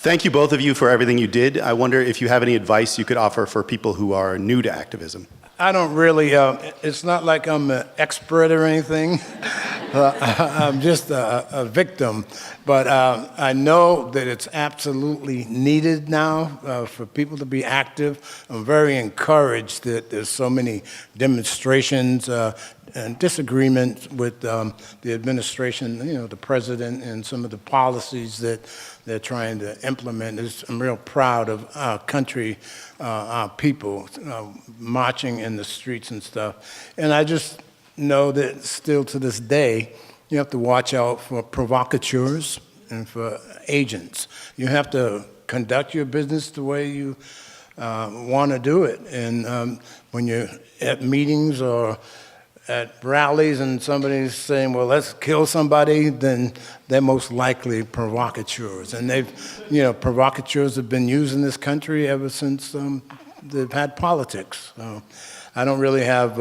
Thank you, both of you, for everything you did. I wonder if you have any advice you could offer for people who are new to activism. I don't really, it's not like I'm an expert or anything. I'm just a victim. But I know that it's absolutely needed now for people to be active. I'm very encouraged that there's so many demonstrations and disagreements with the administration, the president, and some of the policies that they're trying to implement. I'm real proud of our country, our people marching in the streets and stuff. And I just know that still to this day, you have to watch out for provocateurs and for agents. You have to conduct your business the way you want to do it. And when you're at meetings or at rallies and somebody's saying, well, let's kill somebody, then they're most likely provocateurs. And provocateurs have been used in this country ever since they've had politics. So I don't really have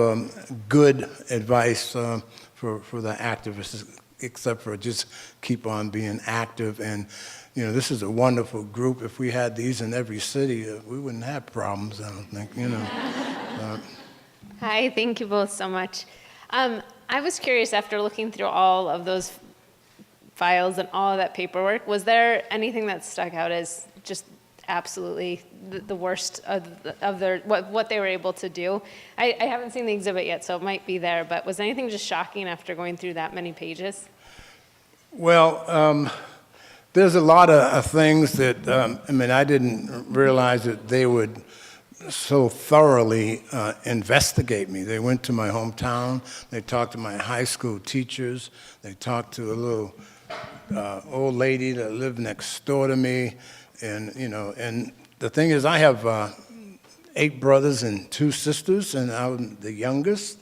good advice for the activists, except for just keep on being active. And this is a wonderful group. If we had these in every city, we wouldn't have problems, I don't think, Hi, thank you both so much. I was curious, after looking through all of those files and all of that paperwork, was there anything that stuck out as just absolutely the worst of their what they were able to do? I haven't seen the exhibit yet, so it might be there, but was anything just shocking after going through that many pages? Well, there's a lot of things that, I didn't realize that they would so thoroughly investigate me. They went to my hometown, they talked to my high school teachers, they talked to a little old lady that lived next door to me, and and the thing is, I have 8 brothers and 2 sisters, and I'm the youngest,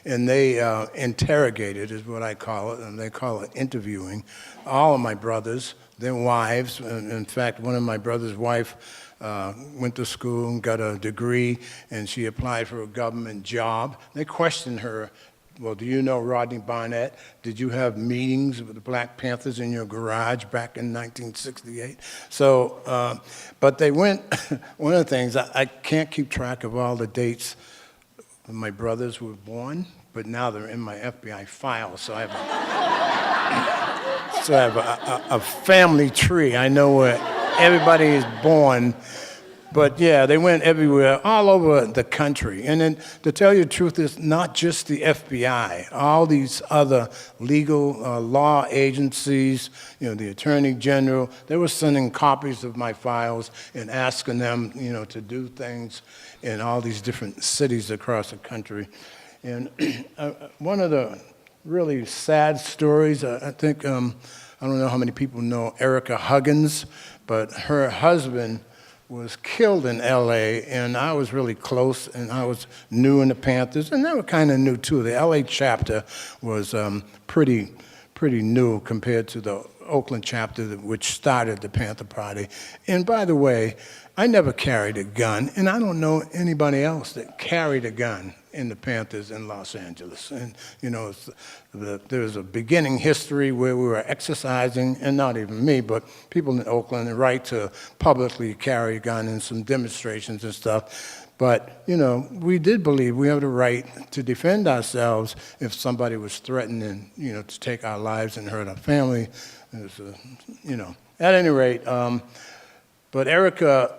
and they interrogated, is what I call it, and they call it interviewing, all of my brothers, their wives. In fact, one of my brother's wife went to school and got a degree, and she applied for a government job. They questioned her, well, do you know Rodney Barnette? Did you have meetings with the Black Panthers in your garage back in 1968? So, but they went, one of the things, I can't keep track of all the dates when my brothers were born, but now they're in my FBI file, so I have a family tree. I know where everybody is born. But yeah, they went everywhere, all over the country. And then, to tell you the truth, it's not just the FBI. All these other legal law agencies, the Attorney General, they were sending copies of my files and asking them, to do things in all these different cities across the country. And one of the really sad stories, I think, I don't know how many people know Erica Huggins, but her husband was killed in L.A., and I was really close, and I was new in the Panthers, and they were kind of new too. The L.A. chapter was pretty new compared to the Oakland chapter, which started the Panther Party. And by the way, I never carried a gun, and I don't know anybody else that carried a gun in the Panthers in Los Angeles. And there's a beginning history where we were exercising, and not even me, but people in Oakland, the right to publicly carry a gun in some demonstrations and stuff. But, we did believe we have the right to defend ourselves if somebody was threatening, to take our lives and hurt our family. At any rate, but Erica,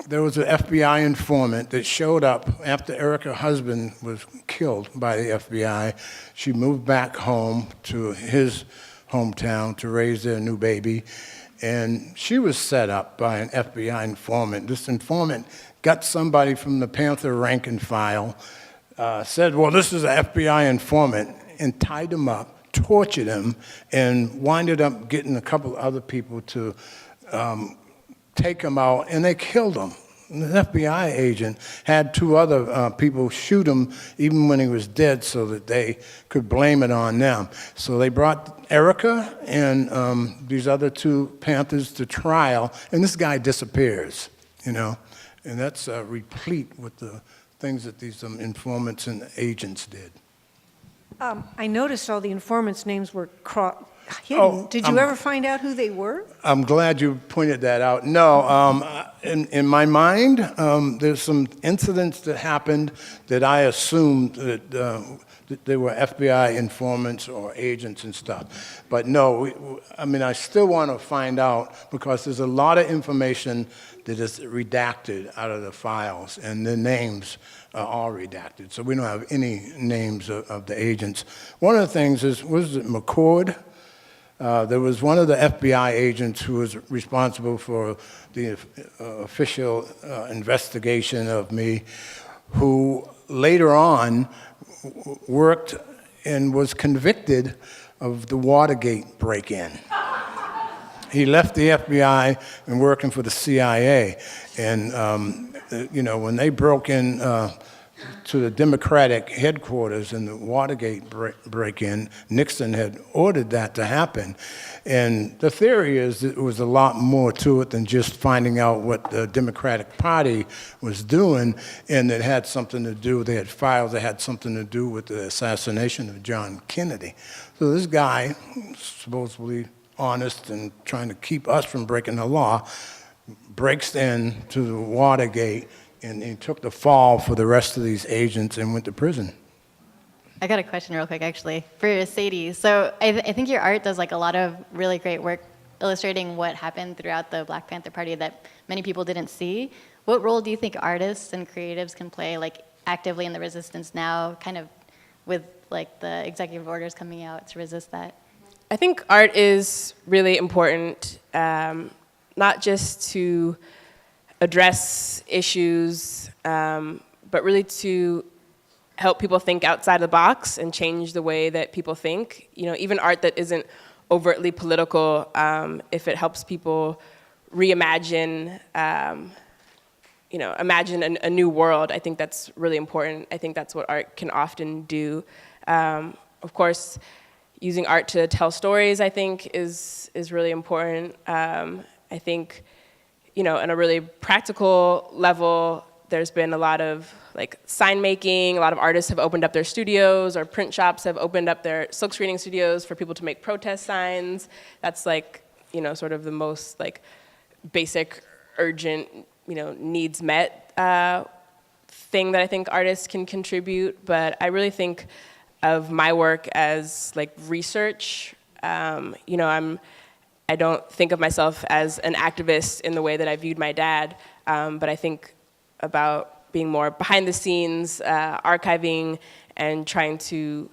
there was an FBI informant that showed up after Erica's husband was killed by the FBI. She moved back home to his hometown to raise their new baby, and she was set up by an FBI informant. This informant got somebody from the Panther rank and file, said, well, this is an FBI informant, and tied him up, tortured him, and winded up getting a couple of other people to take him out, and they killed him. The FBI agent had 2 other people shoot him even when he was dead so that they could blame it on them. So they brought Erica and these other 2 Panthers to trial, and this guy disappears, and that's replete with the things that these informants and agents did. I noticed all the informants' names were hidden. Oh, Did you ever find out who they were? I'm glad you pointed that out. No, in my mind, there's some incidents that happened that I assumed that they were FBI informants or agents and stuff. But no, I mean, I still want to find out because there's a lot of information that is redacted out of the files, and the names are all redacted. So we don't have any names of the agents. One of the things is, was it McCord? There was one of the FBI agents who was responsible for the official investigation of me, who later on worked and was convicted of the Watergate break-in. He left the FBI and working for the CIA. And, when they broke in to the Democratic headquarters in the Watergate break-in, Nixon had ordered that to happen. And the theory is that there was a lot more to it than just finding out what the Democratic Party was doing, and it had something to do, they had files that had something to do with the assassination of John Kennedy. So this guy, supposedly honest and trying to keep us from breaking the law, breaks into the Watergate, and he took the fall for the rest of these agents and went to prison. I got a question real quick, actually, for Sadie. So I think your art does like a lot of really great work illustrating what happened throughout the Black Panther Party that many people didn't see. What role do you think artists and creatives can play, like actively in the resistance now, kind of with like the executive orders coming out to resist that? I think art is really important, not just to address issues, but really to help people think outside the box and change the way that people think. Even art that isn't overtly political, if it helps people reimagine, imagine a new world, I think that's really important. I think that's what art can often do. Of course, using art to tell stories, I think, is really important. I think, on a really practical level, there's been a lot of sign making. A lot of artists have opened up their studios, or print shops have opened up their silk screening studios for people to make protest signs. That's sort of the most basic, urgent, needs met thing that I think artists can contribute. But I really think of my work as research. I don't think of myself as an activist in the way that I viewed my dad, but I think about being more behind the scenes, archiving, and trying to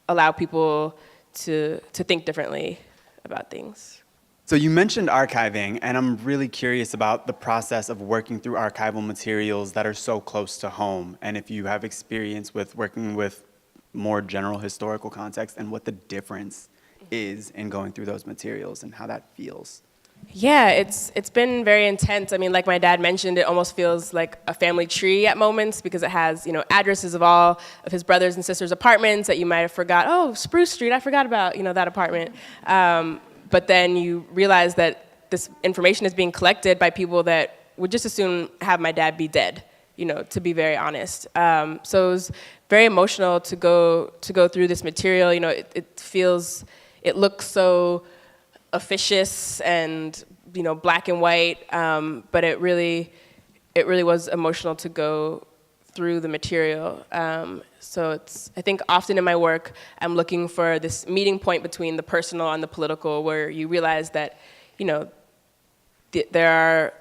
allow people to think differently about things. So you mentioned archiving, and I'm really curious about the process of working through archival materials that are so close to home, and if you have experience with working with more general historical context and what the difference is in going through those materials and how that feels. Yeah, it's been very intense. I mean, like my dad mentioned, it almost feels like a family tree at moments because it has, addresses of all of his brothers and sisters' apartments that you might have forgot. Oh, Spruce Street, I forgot about, that apartment. But then you realize that this information is being collected by people that would just as soon have my dad be dead, to be very honest. So it was very emotional to go through this material. It looks so officious and black and white, but it really was emotional to go through the material. So I think often in my work I'm looking for this meeting point between the personal and the political, where you realize that there are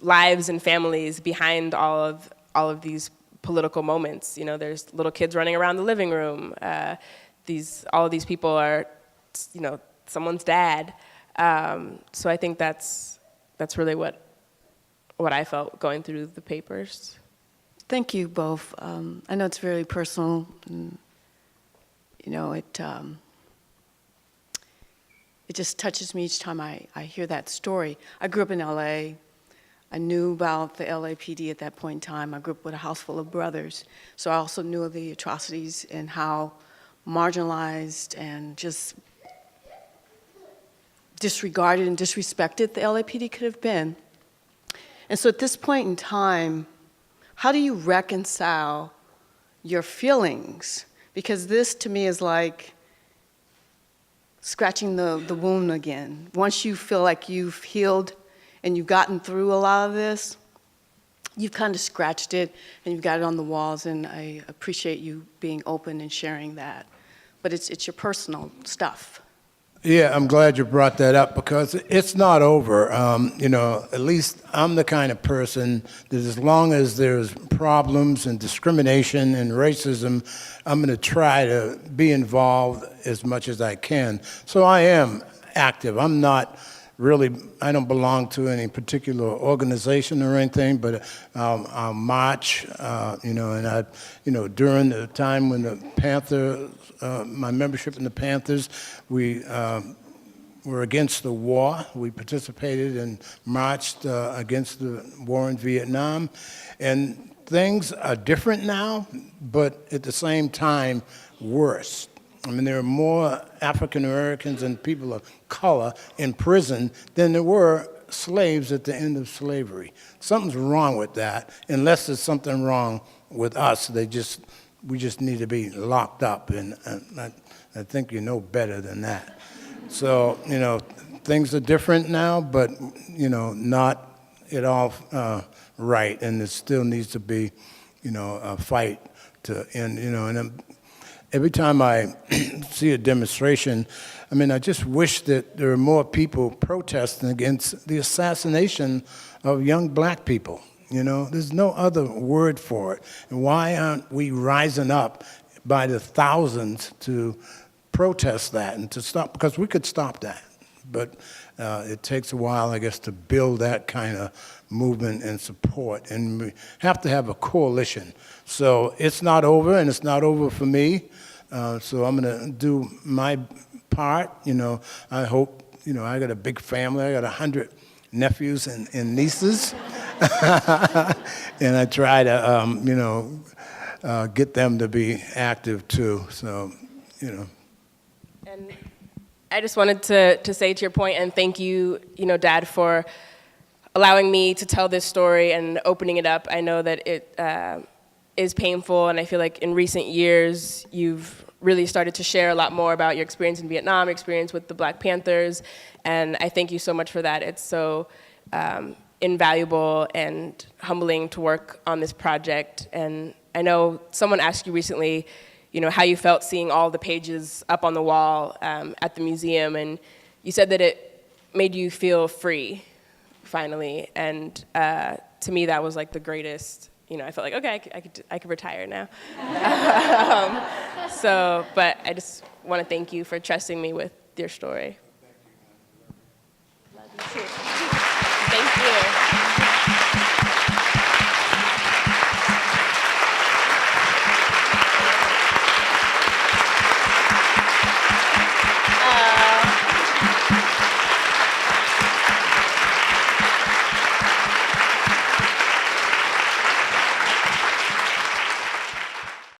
lives and families behind all of these political moments. There's little kids running around the living room. All of these people are someone's dad. So I think that's really what I felt going through the papers. Thank you both. I know it's very personal, and, it just touches me each time I hear that story. I grew up in LA. I knew about the LAPD at that point in time. I grew up with a house full of brothers, so I also knew of the atrocities and how marginalized and just disregarded and disrespected the LAPD could have been. And so at this point in time, how do you reconcile your feelings? Because this to me is like scratching the wound again. Once you feel like you've healed and you've gotten through a lot of this, you've kind of scratched it and you've got it on the walls, and I appreciate you being open and sharing that. But it's your personal stuff. Yeah, I'm glad you brought that up because it's not over. At least I'm the kind of person that as long as there's problems and discrimination and racism, I'm going to try to be involved as much as I can. So I am active. I'm not really, I don't belong to any particular organization or anything, but I'll march, during the time when the Panther, my membership in the Panthers, we were against the war. We participated and marched against the war in Vietnam. And things are different now, but at the same time, worse. I mean, there are more African Americans and people of color in prison than there were slaves at the end of slavery. Something's wrong with that. Unless there's something wrong with us, we just need to be locked up, and I think you know better than that. So, things are different now, but, not at all right, and there still needs to be, a fight to end, and every time I see a demonstration, I just wish that there were more people protesting against the assassination of young black people. There's no other word for it. And why aren't we rising up by the thousands to protest that and to stop? Because we could stop that. But it takes a while, I guess, to build that kind of movement and support. And we have to have a coalition. So it's not over, and it's not over for me. So I'm going to do my part. I hope, I got a big family. I got 100 nephews and nieces. And I try to, get them to be active too. So, And I just wanted to say to your point, and thank you, Dad, for allowing me to tell this story and opening it up. I know that it is painful, and I feel like in recent years, you've really started to share a lot more about your experience in Vietnam, your experience with the Black Panthers, and I thank you so much for that. It's so invaluable and humbling to work on this project. And I know someone asked you recently, how you felt seeing all the pages up on the wall at the museum, and you said that it made you feel free, finally. And to me, that was like the greatest. I felt like, okay, I could retire now. But I just want to thank you for trusting me with your story. Love you too. Thank you.